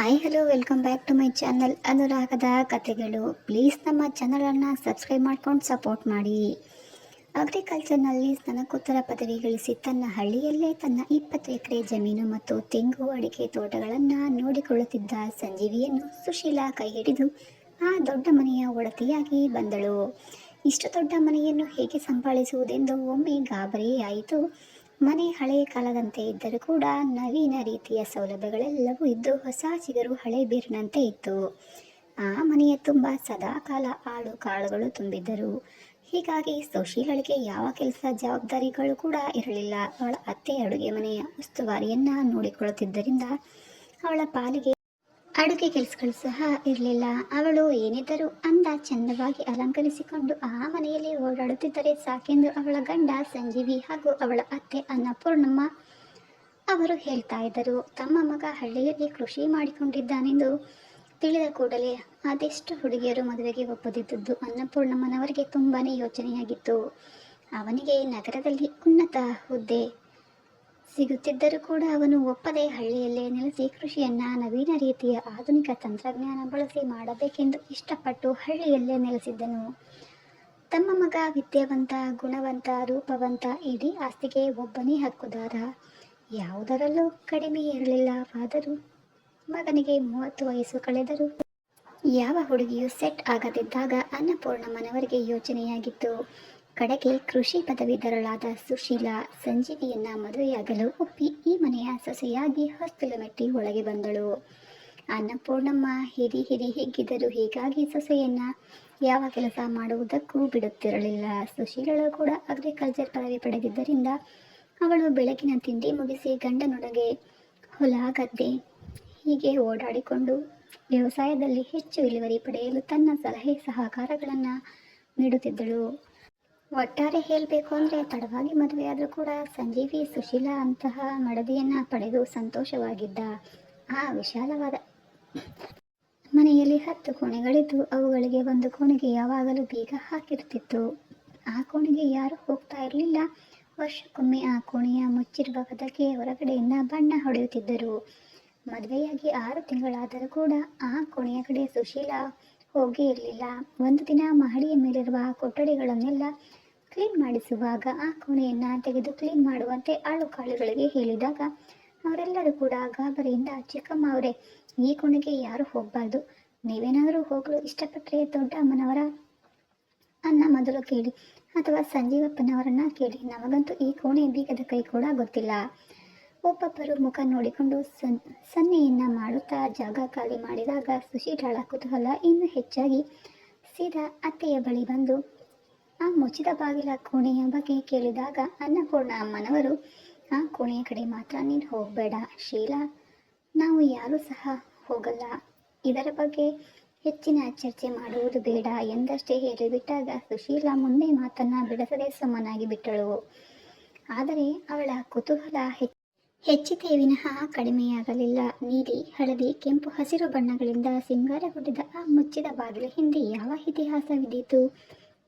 Hi hello welcome back to my channel ಅನುರಾಗದ ಕಥೆಗಳು. Please ನಮ್ಮ ಚಾನಲನ್ನು ಸಬ್ಸ್ಕ್ರೈಬ್ ಮಾಡ್ಕೊಂಡು ಸಪೋರ್ಟ್ ಮಾಡಿ. ಅಗ್ರಿಕಲ್ಚರ್ನಲ್ಲಿ ಸ್ನಾತಕೋತ್ತರ ಪದವಿ ಗಳಿಸಿ ತನ್ನ ಹಳ್ಳಿಯಲ್ಲೇ ತನ್ನ 20 ಎಕರೆ ಜಮೀನು ಮತ್ತು ತೆಂಗು ಅಡಿಕೆ ತೋಟಗಳನ್ನು ನೋಡಿಕೊಳ್ಳುತ್ತಿದ್ದ ಸಂಜೀವಿಯನ್ನು ಸುಶೀಲಾ ಕೈ ಹಿಡಿದು ಆ ದೊಡ್ಡ ಮನೆಯ ಒಡತಿಯಾಗಿ ಬಂದಳು. ಇಷ್ಟು ದೊಡ್ಡ ಮನೆಯನ್ನು ಹೇಗೆ ಸಂಭಾಳಿಸುವುದೆಂದು ಒಮ್ಮೆ ಗಾಬರಿಯಾಯಿತು. ಮನೆ ಹಳೆಯ ಕಾಲದಂತೆ ಇದ್ದರೂ ಕೂಡ ನವೀನ ರೀತಿಯ ಸೌಲಭ್ಯಗಳೆಲ್ಲವೂ ಇದ್ದು ಹೊಸ ಚಿಗುರು ಹಳೆ ಬೀರಿನಂತೆ ಇತ್ತು. ಆ ಮನೆಯ ತುಂಬ ಸದಾಕಾಲ ಆಳು ಕಾಳುಗಳು ತುಂಬಿದ್ದರು. ಹೀಗಾಗಿ ಸುಶೀಲಳಿಗೆ ಯಾವ ಕೆಲಸ ಜವಾಬ್ದಾರಿಗಳು ಕೂಡ ಇರಲಿಲ್ಲ. ಅವಳ ಅತ್ತೆ ಅಡುಗೆ ಮನೆಯ ಉಸ್ತುವಾರಿಯನ್ನ ನೋಡಿಕೊಳ್ಳುತ್ತಿದ್ದರಿಂದ ಅವಳ ಪಾಲಿಗೆ ಅಡುಗೆ ಕೆಲಸಗಳು ಸಹ ಇರಲಿಲ್ಲ. ಅವಳು ಏನಿದ್ದರೂ ಅಂದ ಚಂದವಾಗಿ ಅಲಂಕರಿಸಿಕೊಂಡು ಆ ಮನೆಯಲ್ಲಿ ಓಡಾಡುತ್ತಿದ್ದರೆ ಸಾಕೆಂದು ಅವಳ ಗಂಡ ಸಂಜೀವಿ ಹಾಗೂ ಅವಳ ಅತ್ತೆ ಅನ್ನಪೂರ್ಣಮ್ಮ ಅವರು ಹೇಳ್ತಾ ಇದ್ದರು. ತಮ್ಮ ಮಗ ಹಳ್ಳಿಯಲ್ಲಿ ಕೃಷಿ ಮಾಡಿಕೊಂಡಿದ್ದಾನೆಂದು ತಿಳಿದ ಕೂಡಲೇ ಅದೆಷ್ಟು ಹುಡುಗಿಯರು ಮದುವೆಗೆ ಒಪ್ಪದಿದ್ದದ್ದು ಅನ್ನಪೂರ್ಣಮ್ಮನವರಿಗೆ ತುಂಬಾನೇ ಯೋಚನೆಯಾಗಿತ್ತು. ಅವನಿಗೆ ನಗರದಲ್ಲಿ ಉನ್ನತ ಹುದ್ದೆ ಸಿಗುತ್ತಿದ್ದರೂ ಕೂಡ ಅವನು ಒಪ್ಪದೆ ಹಳ್ಳಿಯಲ್ಲೇ ನೆಲೆಸಿ ಕೃಷಿಯನ್ನ ನವೀನ ರೀತಿಯ ಆಧುನಿಕ ತಂತ್ರಜ್ಞಾನ ಬಳಸಿ ಮಾಡಬೇಕೆಂದು ಇಷ್ಟಪಟ್ಟು ಹಳ್ಳಿಯಲ್ಲೇ ನೆಲೆಸಿದ್ದನು. ತಮ್ಮ ಮಗ ವಿದ್ಯಾವಂತ, ಗುಣವಂತ, ರೂಪವಂತ, ಇಡೀ ಆಸ್ತಿಗೆ ಒಬ್ಬನೇ ಹಕ್ಕುದಾರ. ಯಾವುದರಲ್ಲೂ ಕಡಿಮೆ ಇರಲಿಲ್ಲವಾದರೂ ಮಗನಿಗೆ 30 ವಯಸ್ಸು ಕಳೆದರೂ ಯಾವ ಹುಡುಗಿಯೂ ಸೆಟ್ ಆಗದಿದ್ದಾಗ ಅನ್ನಪೂರ್ಣಮ್ಮನವರಿಗೆ ಯೋಚನೆಯಾಗಿತ್ತು. ಕಡೆಗೆ ಕೃಷಿ ಪದವೀಧರಳಾದ ಸುಶೀಲಾ ಸಂಜೀವಿಯನ್ನ ಮದುವೆಯಾಗಲು ಒಪ್ಪಿ ಈ ಮನೆಯ ಸೊಸೆಯಾಗಿ ಹೊಸ್ತಿಲು ಮೆಟ್ಟಿ ಒಳಗೆ ಬಂದಳು. ಅನ್ನಪೂರ್ಣಮ್ಮ ಹಿರಿ ಹಿಗ್ಗಿದರು. ಹೀಗಾಗಿ ಸೊಸೆಯನ್ನ ಯಾವ ಕೆಲಸ ಮಾಡುವುದಕ್ಕೂ ಬಿಡುತ್ತಿರಲಿಲ್ಲ. ಸುಶೀಲಳು ಕೂಡ ಅಗ್ರಿಕಲ್ಚರ್ ಪದವಿ ಪಡೆದಿದ್ದರಿಂದ ಅವಳು ಬೆಳಗಿನ ತಿಂಡಿ ಮುಗಿಸಿ ಗಂಡನೊಡಗೆ ಹೊಲ ಗದ್ದೆ ಹೀಗೆ ಓಡಾಡಿಕೊಂಡು ವ್ಯವಸಾಯದಲ್ಲಿ ಹೆಚ್ಚು ಇಳುವರಿ ಪಡೆಯಲು ತನ್ನ ಸಲಹೆ ಸಹಕಾರಗಳನ್ನು ನೀಡುತ್ತಿದ್ದಳು. ಒಟ್ಟಾರೆ ಹೇಳಬೇಕು ಅಂದರೆ ತಡವಾಗಿ ಮದುವೆಯಾದರೂ ಕೂಡ ಸಂಜೀವಿ ಸುಶೀಲಾ ಅಂತಹ ಮಡದಿಯನ್ನ ಪಡೆದು ಸಂತೋಷವಾಗಿದ್ದ. ಆ ವಿಶಾಲವಾದ ಮನೆಯಲ್ಲಿ 10 ಕೋಣೆಗಳಿದ್ದು ಅವುಗಳಿಗೆ ಒಂದು ಕೋಣೆಗೆ ಯಾವಾಗಲೂ ಬೀಗ ಹಾಕಿರುತ್ತಿತ್ತು. ಆ ಕೋಣೆಗೆ ಯಾರು ಹೋಗ್ತಾ ಇರಲಿಲ್ಲ. ವರ್ಷಕ್ಕೊಮ್ಮೆ ಆ ಕೋಣೆಯ ಮುಚ್ಚಿರುವ ಕದಕ್ಕೆ ಹೊರಗಡೆಯಿಂದ ಬಣ್ಣ ಹೊಡೆಯುತ್ತಿದ್ದರು. ಮದುವೆಯಾಗಿ 6 ತಿಂಗಳಾದರೂ ಕೂಡ ಆ ಕೋಣೆಯ ಕಡೆ ಸುಶೀಲಾ ಹೋಗೇ ಇರಲಿಲ್ಲ. ಒಂದು ದಿನ ಮಹಡಿಯ ಮೇಲಿರುವ ಕೊಠಡಿಗಳನ್ನೆಲ್ಲ ಕ್ಲೀನ್ ಮಾಡಿಸುವಾಗ ಆ ಕೋಣೆಯನ್ನ ತೆಗೆದು ಕ್ಲೀನ್ ಮಾಡುವಂತೆ ಆಳು ಕಾಳುಗಳಿಗೆ ಹೇಳಿದಾಗ ಅವರೆಲ್ಲರೂ ಕೂಡ ಗಾಬರಿಯಿಂದ, ಚಿಕ್ಕಮ್ಮ ಅವರೇ, ಈ ಕೋಣೆಗೆ ಯಾರು ಹೋಗಬಾರ್ದು, ನೀವೇನಾದರೂ ಹೋಗಲು ಇಷ್ಟಪಟ್ಟರೆ ದೊಡ್ಡ ಅಮ್ಮನವರ ಅನ್ನ ಮೊದಲು ಕೇಳಿ ಅಥವಾ ಸಂಜೀವಪ್ಪನವರನ್ನ ಕೇಳಿ, ನಮಗಂತೂ ಈ ಕೋಣೆ ಬೀಗದ ಕೈ ಕೂಡ ಗೊತ್ತಿಲ್ಲ. ಒಬ್ಬೊಬ್ಬರು ಮುಖ ನೋಡಿಕೊಂಡು ಸನ್ನೆಯನ್ನ ಮಾಡುತ್ತಾ ಜಾಗ ಖಾಲಿ ಮಾಡಿದಾಗ ಸುಶೀಲಾಳ ಕುತೂಹಲ ಇನ್ನೂ ಹೆಚ್ಚಾಗಿ ಸೀದಾ ಅತ್ತೆಯ ಬಳಿ ಬಂದು ಆ ಮುಚ್ಚಿದ ಬಾಗಿಲ ಕೋಣೆಯ ಬಗ್ಗೆ ಕೇಳಿದಾಗ ಅನ್ನಪೂರ್ಣ ಅಮ್ಮನವರು, ಆ ಕೋಣೆಯ ಕಡೆ ಮಾತ್ರ ನೀನು ಹೋಗಬೇಡ ಶೀಲಾ, ನಾವು ಯಾರೂ ಸಹ ಹೋಗಲ್ಲ, ಇದರ ಬಗ್ಗೆ ಹೆಚ್ಚಿನ ಚರ್ಚೆ ಮಾಡುವುದು ಬೇಡ ಎಂದಷ್ಟೇ ಹೇಳಿಬಿಟ್ಟಾಗ ಸುಶೀಲಾ ಮುಂದೆ ಮಾತನ್ನ ಬಿಡಿಸದೆ ಸುಮ್ಮನಾಗಿ ಬಿಟ್ಟಳು. ಆದರೆ ಅವಳ ಕುತೂಹಲ ಹೆಚ್ಚಿತೇ ವಿನಃ ಕಡಿಮೆಯಾಗಲಿಲ್ಲ. ನೀಲಿ, ಹಳದಿ, ಕೆಂಪು, ಹಸಿರು ಬಣ್ಣಗಳಿಂದ ಸಿಂಗಾರಗೊಂಡಿದ್ದ ಆ ಮುಚ್ಚಿದ ಬಾಗಿಲ ಹಿಂದೆ ಯಾವ ಇತಿಹಾಸವಿದೀತು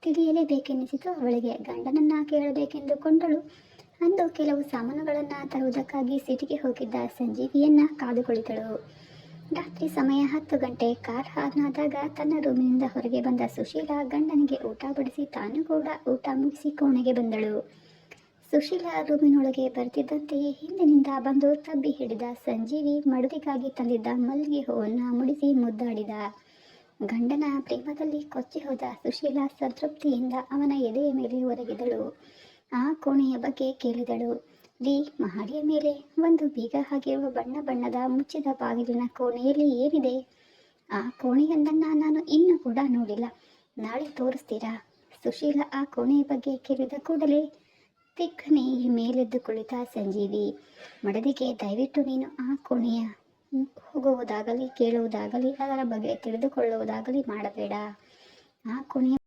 ತಿಳಿಯಲೇಬೇಕೆನ್ನಿಸಿತು ಅವಳಿಗೆ. ಗಂಡನನ್ನ ಕೇಳಬೇಕೆಂದುಕೊಂಡಳು. ಅಂದು ಕೆಲವು ಸಾಮಾನುಗಳನ್ನು ತರುವುದಕ್ಕಾಗಿ ಸಿಟಿಗೆ ಹೋಗಿದ್ದ ಸಂಜೀವಿಯನ್ನ ಕಾದು ಕುಳಿತಳು. ರಾತ್ರಿ ಸಮಯ 10 ಗಂಟೆ. ಕಾರ್ ಹಾರ್ನ್ ಆದಾಗ ತನ್ನ ರೂಮಿನಿಂದ ಹೊರಗೆ ಬಂದ ಸುಶೀಲಾ ಗಂಡನಿಗೆ ಊಟ ಬಡಿಸಿ ತಾನು ಕೂಡ ಊಟ ಮುಗಿಸಿ ಕೋಣೆಗೆ ಬಂದಳು. ಸುಶೀಲಾ ರೂಮಿನೊಳಗೆ ಬರ್ತಿದ್ದಂತೆಯೇ ಹಿಂದಿನಿಂದ ಬಂದು ತಬ್ಬಿ ಹಿಡಿದ ಸಂಜೀವಿ ಮಡದಿಗಾಗಿ ತಂದಿದ್ದ ಮಲ್ಲಿಗೆ ಹೂವನ್ನ ಮುಡಿಸಿ ಮುದ್ದಾಡಿದ. ಗಂಡನ ಪ್ರೇಮದಲ್ಲಿ ಕೊಚ್ಚಿ ಹೋದ ಸುಶೀಲಾ ಸಂತೃಪ್ತಿಯಿಂದ ಅವನ ಎದೆಯ ಮೇಲೆ ಒರಗಿದಳು. ಆ ಕೋಣೆಯ ಬಗ್ಗೆ ಕೇಳಿದಳು. ರೀ, ಮಹಡಿಯ ಮೇಲೆ ಒಂದು ಬೀಗ ಹಾಕಿರುವ ಬಣ್ಣ ಬಣ್ಣದ ಮುಚ್ಚಿದ ಬಾಗಿಲಿನ ಕೋಣೆಯಲ್ಲಿ ಏನಿದೆ? ಆ ಕೋಣೆಯೊಂದನ್ನ ನಾನು ಇನ್ನೂ ಕೂಡ ನೋಡಿಲ್ಲ, ನಾಳೆ ತೋರಿಸ್ತೀರಾ? ಸುಶೀಲಾ ಆ ಕೋಣೆಯ ಬಗ್ಗೆ ಕೇಳಿದ ಕೂಡಲೇ ದಿಗ್ಗನೆ ಮೇಲೆದ್ದು ಕುಳಿತ ಸಂಜೀವಿ, ಮಡದಿಗೆ, ದಯವಿಟ್ಟು ನೀನು ಆ ಕೋಣೆಯ ಹೋಗುವುದಾಗಲಿ ಕೇಳುವುದಾಗಲಿ ಅದರ ಬಗ್ಗೆ ತಿಳಿದುಕೊಳ್ಳುವುದಾಗಲಿ ಮಾಡಬೇಡ. ಆ ಕೋಣೆಯ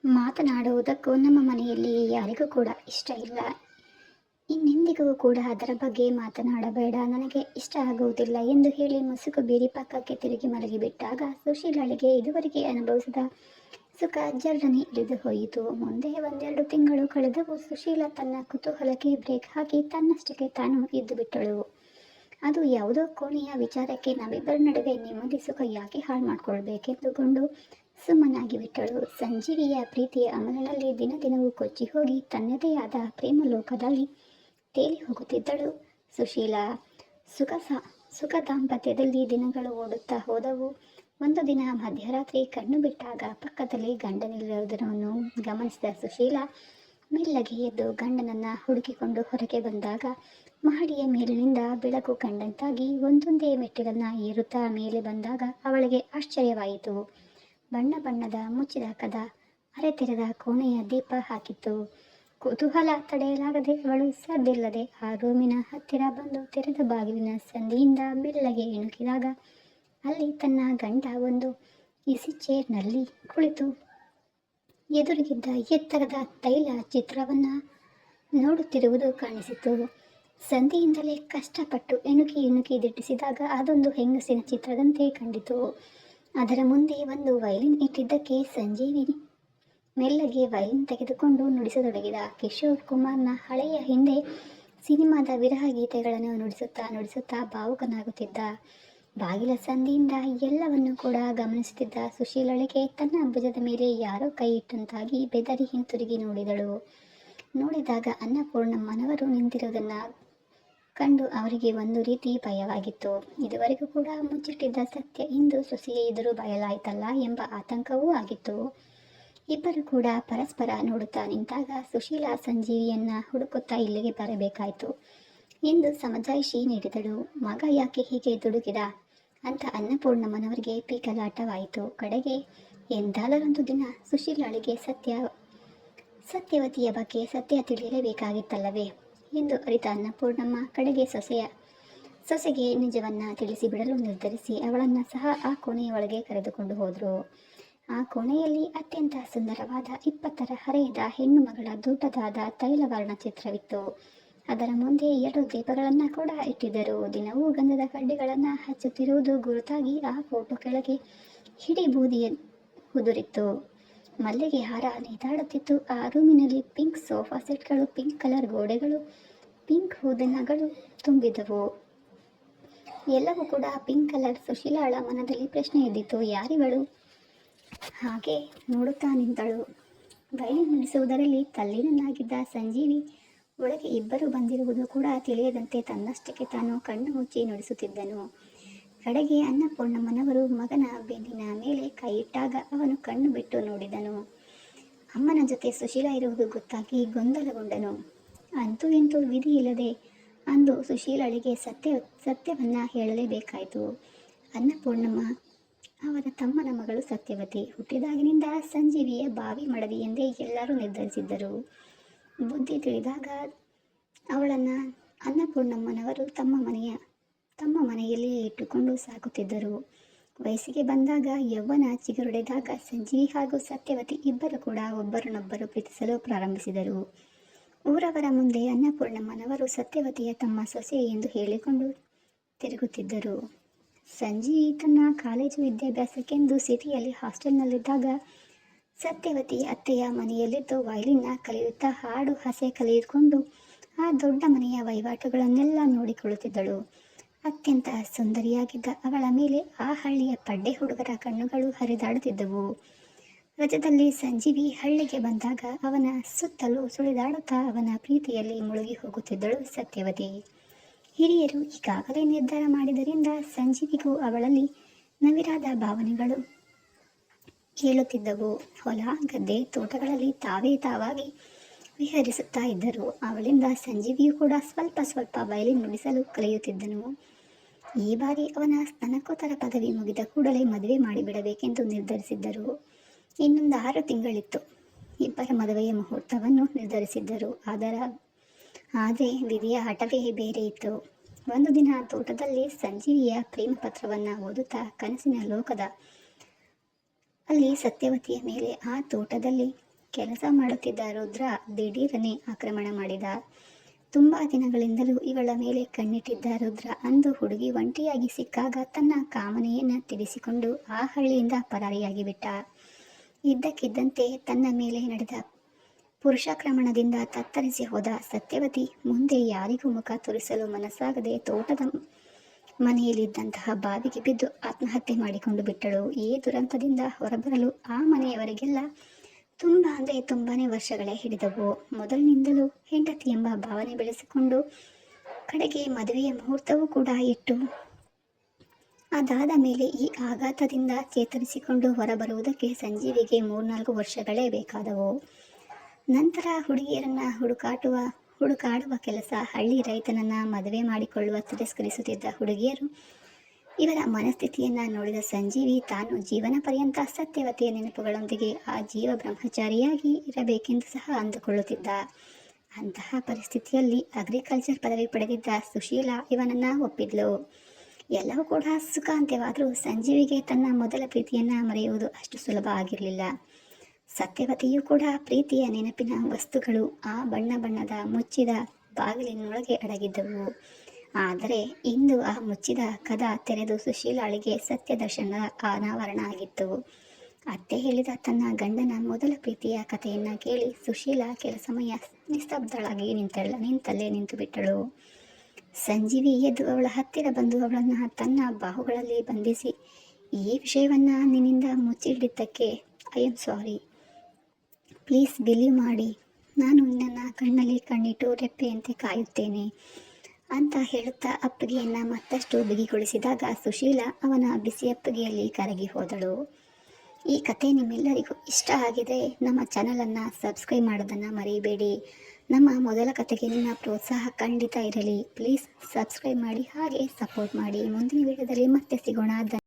ಮಾತನಾಡುವುದಕ್ಕೂ ನಮ್ಮ ಮನೆಯಲ್ಲಿ ಯಾರಿಗೂ ಕೂಡ ಇಷ್ಟ ಇಲ್ಲ. ಇನ್ನೆಂದಿಗೂ ಕೂಡ ಅದರ ಬಗ್ಗೆ ಮಾತನಾಡಬೇಡ, ನನಗೆ ಇಷ್ಟ ಆಗುವುದಿಲ್ಲ ಎಂದು ಹೇಳಿ ಮುಸುಕು ಬೀರಿ ಪಕ್ಕಕ್ಕೆ ತಿರುಗಿ ಮಲಗಿಬಿಟ್ಟಾಗ ಸುಶೀಲಾಳಿಗೆ ಇದುವರೆಗೆ ಅನುಭವಿಸಿದ ಸುಖ ಜಲ್ದನೆ ಇಳಿದು ಹೋಯಿತು. ಮುಂದೆ 1-2 ತಿಂಗಳು ಕಳೆದವು. ಸುಶೀಲಾ ತನ್ನ ಕುತೂಹಲಕ್ಕೆ ಬ್ರೇಕ್ ಹಾಕಿ ತನ್ನಷ್ಟಕ್ಕೆ ತಾನು ಇದ್ದು ಬಿಟ್ಟಳು. ಅದು ಯಾವುದೋ ಕೋಣೆಯ ವಿಚಾರಕ್ಕೆ ನಮ್ಮಿಬ್ಬರ ನಡುವೆ ನೆಮ್ಮದಿ ಸುಖ ಯಾಕೆ ಹಾಳು ಮಾಡಿಕೊಳ್ಬೇಕೆಂದುಕೊಂಡು ಸುಮ್ಮನಾಗಿ ಬಿಟ್ಟಳು. ಸಂಜೀವಿಯ ಪ್ರೀತಿಯ ಅಮಲಿನಲ್ಲಿ ದಿನ ದಿನವೂ ಕೊಚ್ಚಿ ಹೋಗಿ ತನ್ನದೇ ಆದ ಪ್ರೇಮ ಲೋಕದಲ್ಲಿ ತೇಲಿ ಹೋಗುತ್ತಿದ್ದಳು ಸುಶೀಲಾ. ಸುಖ ದಾಂಪತ್ಯದಲ್ಲಿ ದಿನಗಳು ಓಡುತ್ತಾ ಹೋದವು. ಒಂದು ದಿನ ಮಧ್ಯರಾತ್ರಿ ಕಣ್ಣು ಬಿಟ್ಟಾಗ ಪಕ್ಕದಲ್ಲಿ ಗಂಡನಿರುವುದನ್ನು ಗಮನಿಸಿದ ಸುಶೀಲಾ ಮೆಲ್ಲಗೆ ಎದ್ದು ಗಂಡನನ್ನ ಹುಡುಕಿಕೊಂಡು ಹೊರಗೆ ಬಂದಾಗ ಮಹಡಿಯ ಮೇಲಿನಿಂದ ಬೆಳಕು ಕಂಡಂತಾಗಿ ಒಂದೊಂದೇ ಮೆಟ್ಟಿಲನ್ನ ಏರುತ್ತಾ ಮೇಲೆ ಬಂದಾಗ ಅವಳಿಗೆ ಆಶ್ಚರ್ಯವಾಯಿತು. ಬಣ್ಣ ಬಣ್ಣದ ಮುಚ್ಚಿದ ಕದ ಅರೆತೆರೆದ ಕೋಣೆಯ ದೀಪ ಹಾಕಿತ್ತು. ಕುತೂಹಲ ತಡೆಯಲಾಗದೆ ಅವಳು ಸದ್ದಿಲ್ಲದೆ ಆ ರೂಮಿನ ಹತ್ತಿರ ಬಂದು ತೆರೆದ ಬಾಗಿಲಿನ ಸಂದಿಯಿಂದ ಮೆಲ್ಲಗೆ ಇಣುಕಿದಾಗ ಅಲ್ಲಿ ತನ್ನ ಗಂಡ ಒಂದು ಈಸಿ ಚೇರ್ನಲ್ಲಿ ಕುಳಿತು ಎದುರಿಗಿದ್ದ ಎತ್ತರದ ತೈಲ ಚಿತ್ರವನ್ನ ನೋಡುತ್ತಿರುವುದು ಕಾಣಿಸಿತು. ಸಂಧಿಯಿಂದಲೇ ಕಷ್ಟಪಟ್ಟು ಇಣುಕಿ ದಿಟ್ಟಿಸಿದಾಗ ಅದೊಂದು ಹೆಂಗಸಿನ ಚಿತ್ರದಂತೆ ಕಂಡಿತು. ಅದರ ಮುಂದೆ ಒಂದು ವಯಲಿನ್ ಇಟ್ಟಿದ್ದಕ್ಕೆ ಸಂಜೀವಿ ಮೆಲ್ಲಗೆ ವಯಲಿನ್ ತೆಗೆದುಕೊಂಡು ನುಡಿಸತೊಡಗಿದ. ಕಿಶೋರ್ ಕುಮಾರ್ನ ಹಳೆಯ ಹಿಂದೆ ಸಿನಿಮಾದ ವಿರಹ ಗೀತೆಗಳನ್ನು ನುಡಿಸುತ್ತಾ ಭಾವುಕನಾಗುತ್ತಿದ್ದ. ಬಾಗಿಲ ಸಂದಿಯಿಂದ ಎಲ್ಲವನ್ನೂ ಕೂಡ ಗಮನಿಸುತ್ತಿದ್ದ ಸುಶೀಲಳಿಗೆ ತನ್ನ ಭುಜದ ಮೇಲೆ ಯಾರೋ ಕೈ ಇಟ್ಟಂತಾಗಿ ಬೆದರಿ ಹಿಂತಿರುಗಿ ನೋಡಿದಾಗ ಅನ್ನಪೂರ್ಣಮ್ಮನವರು ನಿಂತಿರುವುದನ್ನು ಕಂಡು ಅವರಿಗೆ ಒಂದು ರೀತಿ ಭಯವಾಗಿತ್ತು. ಇದುವರೆಗೂ ಕೂಡ ಮುಚ್ಚಿಟ್ಟಿದ್ದ ಸತ್ಯ ಇಂದು ಸೊಸೆಯ ಎದುರು ಬಯಲಾಯ್ತಲ್ಲ ಎಂಬ ಆತಂಕವೂ ಆಗಿತ್ತು. ಇಬ್ಬರು ಕೂಡ ಪರಸ್ಪರ ನೋಡುತ್ತಾ ನಿಂತಾಗ ಸುಶೀಲಾ ಸಂಜೀವಿಯನ್ನ ಹುಡುಕುತ್ತಾ ಇಲ್ಲಿಗೆ ಬರಬೇಕಾಯ್ತು ಎಂದು ಸಮಜಾಯಿಷಿ ನೀಡಿದಳು. ಮಗ ಯಾಕೆ ಹೀಗೆ ದುಡುಕಿದ ಅಂತ ಅನ್ನಪೂರ್ಣಮ್ಮನವರಿಗೆ ಪೀಕಲಾಟವಾಯಿತು. ಕಡೆಗೆ ಎಂದಾದರೊಂದು ದಿನ ಸುಶೀಲಾಳಿಗೆ ಸತ್ಯವತಿಯ ಬಗ್ಗೆ ಸತ್ಯ ತಿಳಿಯಲೇಬೇಕಾಗಿತ್ತಲ್ಲವೇ ಎಂದು ಅರಿತ ಅನ್ನಪೂರ್ಣಮ್ಮ ಕಡೆಗೆ ಸೊಸೆಗೆ ನಿಜವನ್ನ ತಿಳಿಸಿಬಿಡಲು ನಿರ್ಧರಿಸಿ ಅವಳನ್ನು ಸಹ ಆ ಕೋಣೆಯ ಒಳಗೆ ಕರೆದುಕೊಂಡು ಹೋದರು. ಆ ಕೋಣೆಯಲ್ಲಿ ಅತ್ಯಂತ ಸುಂದರವಾದ 20ರ ಹರೆಯದ ಹೆಣ್ಣು ಮಗಳ ದೊಡ್ಡದಾದ ತೈಲವರ್ಣ ಚಿತ್ರವಿತ್ತು. ಅದರ ಮುಂದೆ 2 ದೀಪಗಳನ್ನು ಕೂಡ ಇಟ್ಟಿದ್ದರು. ದಿನವೂ ಗಂಧದ ಕಡ್ಡಿಗಳನ್ನು ಹಚ್ಚುತ್ತಿರುವುದು ಗುರುತಾಗಿ ಆ ಫೋಟೋ ಕೆಳಗೆ ಹಿಡಿ ಬೂದಿಯ ಉದುರಿತ್ತು. ಮಲ್ಲಿಗೆ ಹಾರ ನೇತಾಡುತ್ತಿತ್ತು. ಆ ರೂಮಿನಲ್ಲಿ ಪಿಂಕ್ ಸೋಫಾ ಸೆಟ್ಗಳು, ಪಿಂಕ್ ಕಲರ್ ಗೋಡೆಗಳು, ಪಿಂಕ್ ಹೂದನಗಳು ತುಂಬಿದವು. ಎಲ್ಲವೂ ಕೂಡ ಪಿಂಕ್ ಕಲರ್. ಸುಶೀಲಾಳ ಮನದಲ್ಲಿ ಪ್ರಶ್ನೆ ಎದ್ದಿತು, ಯಾರಿವಳು? ಹಾಗೆ ನೋಡುತ್ತಾ ನಿಂತಳು. ವಯಲಿನ್ ನುಡಿಸುವುದರಲ್ಲಿ ತಲ್ಲೀನನಾಗಿದ್ದ ಸಂಜೀವಿ ಒಳಗೆ ಇಬ್ಬರು ಬಂದಿರುವುದು ಕೂಡ ತಿಳಿಯದಂತೆ ತನ್ನಷ್ಟಕ್ಕೆ ತಾನು ಕಣ್ಣು ಮುಚ್ಚಿ ನುಡಿಸುತ್ತಿದ್ದನು. ಕಡೆಗೆ ಅನ್ನಪೂರ್ಣಮ್ಮನವರು ಮಗನ ಬೆನ್ನಿನ ಮೇಲೆ ಕೈ ಇಟ್ಟಾಗ ಅವನು ಕಣ್ಣು ಬಿಟ್ಟು ನೋಡಿದನು. ಅಮ್ಮನ ಜೊತೆ ಸುಶೀಲಾ ಇರುವುದು ಗೊತ್ತಾಗಿ ಗೊಂದಲಗೊಂಡನು. ಅಂತೂ ಇಂತೂ ವಿಧಿ ಇಲ್ಲದೆ ಅಂದು ಸುಶೀಲಳಿಗೆ ಸತ್ಯವನ್ನ ಹೇಳಲೇಬೇಕಾಯಿತು. ಅನ್ನಪೂರ್ಣಮ್ಮ ಅವರ ತಮ್ಮನ ಮಗಳು ಸತ್ಯವತಿ. ಹುಟ್ಟಿದಾಗಿನಿಂದ ಸಂಜೀವಿಯ ಬಾವಿ ಮಡದಿ ಎಂದೇ ಎಲ್ಲರೂ ನಿರ್ಧರಿಸಿದ್ದರು. ಬುದ್ಧಿ ತಿಳಿದಾಗ ಅವಳನ್ನು ಅನ್ನಪೂರ್ಣಮ್ಮನವರು ತಮ್ಮ ಮನೆಯಲ್ಲಿಯೇ ಇಟ್ಟುಕೊಂಡು ಸಾಕುತ್ತಿದ್ದರು. ವಯಸ್ಸಿಗೆ ಬಂದಾಗ ಯೌವನ ಚಿಗುರೊಡೆದಾಗ ಸಂಜೀವಿ ಹಾಗೂ ಸತ್ಯವತಿ ಇಬ್ಬರು ಕೂಡ ಒಬ್ಬರನ್ನೊಬ್ಬರು ಪ್ರೀತಿಸಲು ಪ್ರಾರಂಭಿಸಿದರು. ಊರವರ ಮುಂದೆ ಅನ್ನಪೂರ್ಣಮ್ಮನವರು ಸತ್ಯವತಿಯ ತಮ್ಮ ಸೊಸೆ ಎಂದು ಹೇಳಿಕೊಂಡು ತಿರುಗುತ್ತಿದ್ದರು. ಸಂಜೀವಿ ತನ್ನ ಕಾಲೇಜು ವಿದ್ಯಾಭ್ಯಾಸಕ್ಕೆಂದು ಸಿಟಿಯಲ್ಲಿ ಹಾಸ್ಟೆಲ್ನಲ್ಲಿದ್ದಾಗ ಸತ್ಯವತಿ ಅತ್ತೆಯ ಮನೆಯಲ್ಲಿದ್ದು ವಯಲಿನ್ನ ಕಲಿಯುತ್ತಾ ಹಾಡು ಹಸೆ ಕಲಿಯುಕೊಂಡು ಆ ದೊಡ್ಡ ಮನೆಯ ವಹಿವಾಟುಗಳನ್ನೆಲ್ಲ ನೋಡಿಕೊಳ್ಳುತ್ತಿದ್ದಳು. ಅತ್ಯಂತ ಸುಂದರಿಯಾಗಿದ್ದ ಅವಳ ಮೇಲೆ ಆ ಹಳ್ಳಿಯ ಪಡ್ಡೆ ಹುಡುಗರ ಕಣ್ಣುಗಳು ಹರಿದಾಡುತ್ತಿದ್ದವು. ರಜದಲ್ಲಿ ಸಂಜೀವಿ ಹಳ್ಳಿಗೆ ಬಂದಾಗ ಅವನ ಸುತ್ತಲೂ ಸುಳಿದಾಡುತ್ತಾ ಅವನ ಪ್ರೀತಿಯಲ್ಲಿ ಮುಳುಗಿ ಹೋಗುತ್ತಿದ್ದಳು ಸತ್ಯವತಿ. ಹಿರಿಯರು ಈಗಾಗಲೇ ನಿರ್ಧಾರ ಮಾಡಿದ್ದರಿಂದ ಸಂಜೀವಿಗೂ ಅವಳಲ್ಲಿ ನವಿರಾದ ಭಾವನೆಗಳು ಏಳುತ್ತಿದ್ದವು. ಹೊಲ ಗದ್ದೆ ತೋಟಗಳಲ್ಲಿ ತಾವಾಗಿ ವಿಹರಿಸುತ್ತಾ ಇದ್ದರು. ಅವಳಿಂದ ಸಂಜೀವಿಯು ಕೂಡ ಸ್ವಲ್ಪ ವಯಲಿನ್ ನುಡಿಸಲು ಕಲಿಯುತ್ತಿದ್ದನು. ಈ ಬಾರಿ ಅವನ ಸ್ನಾತಕೋತ್ತರ ಪದವಿ ಮುಗಿದ ಕೂಡಲೇ ಮದುವೆ ಮಾಡಿಬಿಡಬೇಕೆಂದು ನಿರ್ಧರಿಸಿದ್ದರು. ಇನ್ನೊಂದು 6 ತಿಂಗಳಿತ್ತು. ಇಬ್ಬರ ಮದುವೆಯ ಮುಹೂರ್ತವನ್ನು ನಿರ್ಧರಿಸಿದ್ದರು. ಆದರೆ ವಿಧಿಯ ಹಠವೇ ಬೇರೆ ಇತ್ತು. ಒಂದು ದಿನ ತೋಟದಲ್ಲಿ ಸಂಜೀವಿಯ ಪ್ರೇಮ ಪತ್ರವನ್ನು ಓದುತ್ತಾ ಕನಸಿನ ಲೋಕದ ಅಲ್ಲಿ ಸತ್ಯವತಿಯ ಮೇಲೆ ಆ ತೋಟದಲ್ಲಿ ಕೆಲಸ ಮಾಡುತ್ತಿದ್ದ ರುದ್ರ ದಿಢೀರನೆ ಆಕ್ರಮಣ ಮಾಡಿದ. ತುಂಬ ದಿನಗಳಿಂದಲೂ ಇವಳ ಮೇಲೆ ಕಣ್ಣಿಟ್ಟಿದ್ದ ರುದ್ರ ಅಂದು ಹುಡುಗಿ ಒಂಟಿಯಾಗಿ ಸಿಕ್ಕಾಗ ತನ್ನ ಕಾಮನೆಯನ್ನು ತಿಳಿಸಿಕೊಂಡು ಆ ಹಳ್ಳಿಯಿಂದ ಪರಾರಿಯಾಗಿ ಬಿಟ್ಟ. ಇದ್ದಕ್ಕಿದ್ದಂತೆ ತನ್ನ ಮೇಲೆ ನಡೆದ ಪುರುಷಾಕ್ರಮಣದಿಂದ ತತ್ತರಿಸಿ ಹೋದ ಸತ್ಯವತಿ ಮುಂದೆ ಯಾರಿಗೂ ಮುಖ ತೋರಿಸಲು ಮನಸ್ಸಾಗದೆ ತೋಟದ ಮನೆಯಲ್ಲಿದ್ದಂತಹ ಬಾವಿಗೆ ಬಿದ್ದು ಆತ್ಮಹತ್ಯೆ ಮಾಡಿಕೊಂಡು ಬಿಟ್ಟಳು. ಈ ದುರಂತದಿಂದ ಹೊರಬರಲು ಆ ಮನೆಯವರಿಗೆಲ್ಲ ತುಂಬಾನೇ ವರ್ಷಗಳೇ ಹಿಡಿದವು. ಮೊದಲಿನಿಂದಲೂ ಹೆಂಡತಿ ಎಂಬ ಭಾವನೆ ಬೆಳೆಸಿಕೊಂಡು ಕಡೆಗೆ ಮದುವೆಯ ಮುಹೂರ್ತವೂ ಕೂಡ ಇಟ್ಟು ಅದಾದ ಮೇಲೆ ಈ ಆಘಾತದಿಂದ ಚೇತರಿಸಿಕೊಂಡು ಹೊರಬರುವುದಕ್ಕೆ ಸಂಜೀವಿಗೆ 3-4 ವರ್ಷಗಳೇ ಬೇಕಾದವು. ನಂತರ ಹುಡುಗಿಯರನ್ನ ಹುಡುಕಾಡುವ ಕೆಲಸ, ಹಳ್ಳಿ ರೈತನನ್ನ ಮದುವೆ ಮಾಡಿಕೊಳ್ಳುವ ತಿರಸ್ಕರಿಸುತ್ತಿದ್ದ ಹುಡುಗಿಯರು, ಇವರ ಮನಸ್ಥಿತಿಯನ್ನ ನೋಡಿದ ಸಂಜೀವಿ ತಾನು ಜೀವನ ಪರ್ಯಂತ ಸತ್ಯವತೆಯ ನೆನಪುಗಳೊಂದಿಗೆ ಆ ಜೀವ ಬ್ರಹ್ಮಚಾರಿಯಾಗಿ ಇರಬೇಕೆಂದು ಸಹ ಅಂದುಕೊಳ್ಳುತ್ತಿದ್ದ. ಅಂತಹ ಪರಿಸ್ಥಿತಿಯಲ್ಲಿ ಅಗ್ರಿಕಲ್ಚರ್ ಪದವಿ ಪಡೆದಿದ್ದ ಸುಶೀಲಾ ಇವನನ್ನ ಒಪ್ಪಿದ್ಲು. ಎಲ್ಲವೂ ಕೂಡ ಸುಖಾಂತ್ಯವಾದರೂ ಸಂಜೀವಿಗೆ ತನ್ನ ಮೊದಲ ಪ್ರೀತಿಯನ್ನ ಮರೆಯುವುದು ಅಷ್ಟು ಸುಲಭ ಆಗಿರಲಿಲ್ಲ. ಸತ್ಯವತಿಯೂ ಕೂಡ ಪ್ರೀತಿಯ ನೆನಪಿನ ವಸ್ತುಗಳು ಆ ಬಣ್ಣದ ಮುಚ್ಚಿದ ಬಾಗಿಲಿನೊಳಗೆ ಅಡಗಿದ್ದವು. ಆದರೆ ಇಂದು ಆ ಮುಚ್ಚಿದ ಕದ ತೆರೆದು ಸುಶೀಲಾಳಿಗೆ ಸತ್ಯ ದರ್ಶನದ ಅನಾವರಣ ಆಗಿತ್ತು. ಅತ್ತೆ ಹೇಳಿದ ತನ್ನ ಗಂಡನ ಮೊದಲ ಪ್ರೀತಿಯ ಕಥೆಯನ್ನ ಕೇಳಿ ಸುಶೀಲಾ ಕೆಲ ಸಮಯ ನಿಸ್ತಬ್ಧಳಾಗಿ ನಿಂತಲ್ಲೇ ನಿಂತು ಬಿಟ್ಟಳು. ಸಂಜೀವಿ ಎದ್ದು ಅವಳ ಹತ್ತಿರ ಬಂದು ಅವಳನ್ನು ತನ್ನ ಬಾಹುಗಳಲ್ಲಿ ಬಂಧಿಸಿ, ಈ ವಿಷಯವನ್ನ ನಿನ್ನಿಂದ ಮುಚ್ಚಿಡಿದ್ದಕ್ಕೆ I am sorry, please believe ಮಾಡಿ, ನಾನು ನಿನ್ನನ್ನು ಕಣ್ಣಲ್ಲಿ ಕಣ್ಣಿಟ್ಟು ರೆಪ್ಪೆಯಂತೆ ಕಾಯುತ್ತೇನೆ ಅಂತ ಹೇಳುತ್ತಾ ಅಪ್ಪಗೆಯನ್ನ ಮತ್ತಷ್ಟು ಬಿಗಿಗೊಳಿಸಿದಾಗ ಸುಶೀಲಾ ಅವನ ಬಿಸಿ ಅಪ್ಪಗೆಯಲ್ಲಿ ಕರಗಿ ಹೋದಳು. ಈ ಕತೆ ನಿಮ್ಮೆಲ್ಲರಿಗೂ ಇಷ್ಟ ಆಗಿದ್ರೆ ನಮ್ಮ ಚಾನಲನ್ನು ಸಬ್ಸ್ಕ್ರೈಬ್ ಮಾಡೋದನ್ನು ಮರೆಯಬೇಡಿ. ನಮ್ಮ ಮೊದಲ ಕತೆಗೆ ನಿಮ್ಮ ಪ್ರೋತ್ಸಾಹ ಖಂಡಿತ ಇರಲಿ. ಪ್ಲೀಸ್ ಸಬ್ಸ್ಕ್ರೈಬ್ ಮಾಡಿ, ಹಾಗೆ ಸಪೋರ್ಟ್ ಮಾಡಿ. ಮುಂದಿನ ವಿಡಿಯೋದಲ್ಲಿ ಮತ್ತೆ ಸಿಗೋಣ.